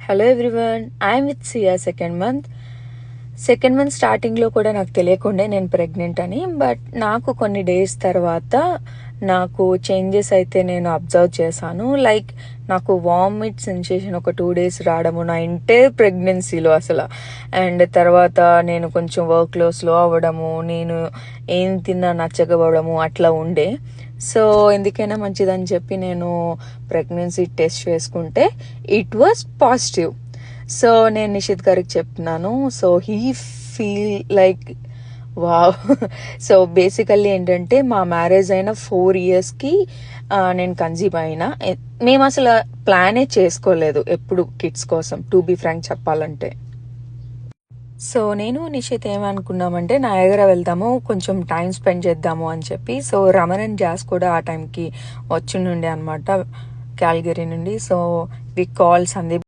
Hello everyone, I'm with Siya. Second month స్టార్టింగ్లో కూడా నాకు తెలియకుండే నేను ప్రెగ్నెంట్ అని. బట్ నాకు కొన్ని డేస్ తర్వాత నాకు చేంజెస్ అయితే నేను అబ్జర్వ్ చేశాను. లైక్ నాకు వామిట్ సెన్సేషన్ ఒక 2 days రావడము నా ఎంటైర్ ప్రెగ్నెన్సీలో అసలు. అండ్ తర్వాత నేను కొంచెం వర్క్లో స్లో అవ్వడము, నేను ఏం తిన్నా నచ్చకపోవడము అట్లా ఉండే. సో ఎందుకైనా మంచిదని చెప్పి నేను ప్రెగ్నెన్సీ టెస్ట్ చేసుకుంటే ఇట్ వాజ్ పాజిటివ్. సో నేను నిషిత్ గారికి చెప్తున్నాను. So he feel like wow. So basically ఏంటంటే మా మ్యారేజ్ అయిన 4 yearsకి నేను కన్సీవ్ అయినా. మేము అసలు ప్లానే చేసుకోలేదు ఎప్పుడు కిడ్స్ కోసం, టు బీ ఫ్రాంక్ చెప్పాలంటే. సో నేను నిషిత్ ఏమనుకున్నామంటే నయాగరా వెళ్దాము, కొంచెం టైం స్పెండ్ చేద్దాము అని చెప్పి. సో రమన్ అండ్ జాస్ కూడా ఆ టైంకి వచ్చిండే అనమాట క్యాల్గరీ నుండి. So we call Sandeep